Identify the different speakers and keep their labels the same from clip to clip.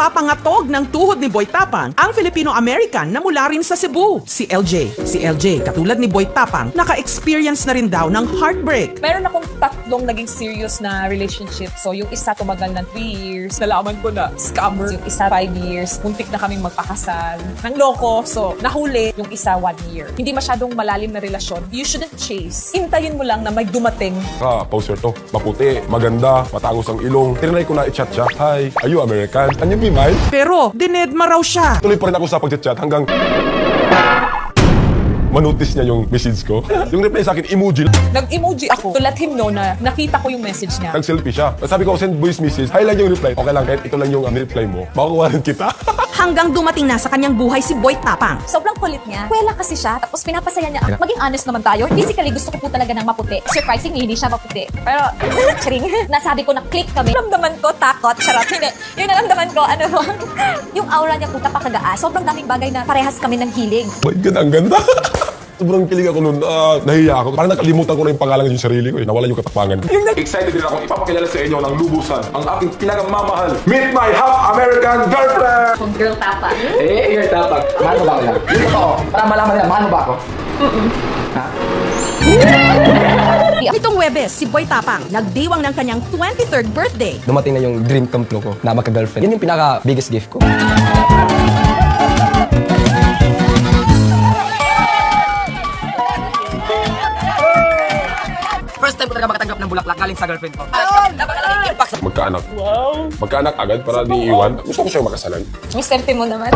Speaker 1: nagpapangatog ng tuhod ni Boy Tapang ang Filipino-American na mula rin sa Cebu, si LJ. Si LJ, katulad ni Boy Tapang, naka-experience na rin daw ng heartbreak.
Speaker 2: Meron akong tatlong naging serious na relationship. So, yung isa tumagal ng 3 years. Nalaman ko na scammer. Yung isa 5 years. Muntik na kaming magpakasal. Nang loko. So, nahuli. Yung isa 1 year. Hindi masyadong malalim na relasyon. You shouldn't chase. Hintayin mo lang na may dumating.
Speaker 3: Poser to. Maputi, maganda, matangos ang ilong. Tinry ko na i-chat siya. Hi, are you American? Can you be mine?
Speaker 1: Pero dinedma raw siya.
Speaker 3: Tuloy pa rin ako sa pag-chat hanggang manotice niya yung message ko. Yung reply sa akin, emoji.
Speaker 2: Nag-emoji ako to let him know na nakita ko yung message niya.
Speaker 3: Nag-selfie siya. Sabi ko, send voice message. Hi lang yung reply. Okay lang, kahit ito lang yung reply mo. Makukuha rin kita.
Speaker 1: Hanggang dumating na sa kanyang buhay si Boy Tapang.
Speaker 4: Sobrang kulit niya. Kwela kasi siya. Tapos pinapasaya niya. Maging honest naman tayo. Physically, gusto ko po talaga ng maputi. Surprisingly, hindi siya maputi. Pero, charing, nasabi ko na click kami. Naramdaman ko takot. Charot. Hindi. Yung naramdaman ko, yung aura niya po kapakagaas. Sobrang daming bagay na parehas kami ng hilig.
Speaker 3: My God, ang ganda. Sobrang kilig ako nun. Nahiya ako. Parang nakalimutan ko na yung pangalan ng sarili ko. Nawala yung katapangan. Excited din ako ipapakilala sa inyo ng lubusan ang aking pinakamamahal. Meet my half-American girlfriend!
Speaker 4: Kung girl tapa.
Speaker 5: Girl tapag. Mahal mo ba ako yan? Yung totoo. Para malaman nila, mahal mo ba ako?
Speaker 1: Itong Webes, si Boy Tapang nagdiwang ng kanyang 23rd birthday.
Speaker 5: Dumating na yung dream come true ko na magka-girlfriend. Yan yung pinaka-biggest gift ko. First time ko talaga makatanggap ng bulaklak galing sa girlfriend ko. Napakalaking impact.
Speaker 3: Magkaanak. Wow. Magkaanak agad para di iwan. Gusto ko siyang makasalan.
Speaker 4: Yung swerte mo naman.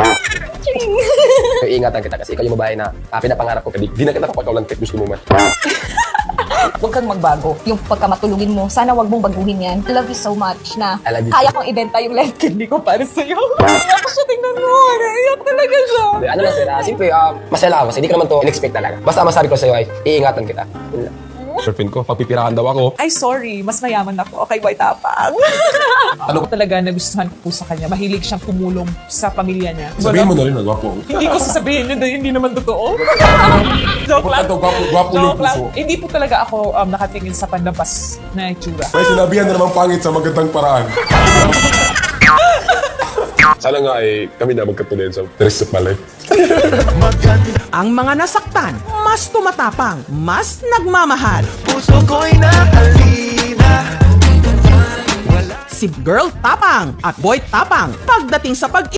Speaker 5: Iingatan kita kasi ikaw yung babae na pinapangarap ko kadig. Di na kita kapag kahit gusto mo man.
Speaker 4: Huwag kang magbago. Yung pagkamatulugin mo, sana wag mong baguhin yan. I love you so much na
Speaker 5: I love you
Speaker 4: kaya
Speaker 5: too.
Speaker 4: kong ibenta yung left kidney ko para sa'yo. Iyak siya, tingnan mo. Iyak talaga siya.
Speaker 5: Ano lang sir, siyempre masaya lang ako kasi hindi ko naman to in-expect talaga. Basta masabi ko sa'yo ay iingatan kita. Yun lang.
Speaker 3: Girlfriend ko, pagpipirahan daw ako.
Speaker 2: Ay, sorry. Mas mayaman ako. Okay, Boy Tapang.
Speaker 3: Ano?
Speaker 2: Talaga nagustuhan ko po sa kanya. Mahilig siyang tumulong sa pamilya niya.
Speaker 3: Sabihin mo na rin, nagwapo ako.
Speaker 2: Hindi ko sasabihin yun dahil hindi naman totoo. Joke lang.
Speaker 3: Ito, gwapo yung
Speaker 2: Joke lang.
Speaker 3: puso.
Speaker 2: Hindi po talaga ako nakatingin sa pandabas na itsura.
Speaker 3: May sinabihan na naman pangit sa magandang paraan. Sana nga ay kami na magkatuloy sa rest of my life.
Speaker 1: Ang mga nasaktan, mas tumatapang, mas nagmamahal.
Speaker 6: Puso ko'y nakalina.
Speaker 1: Si Girl Tapang at Boy Tapang pagdating sa pag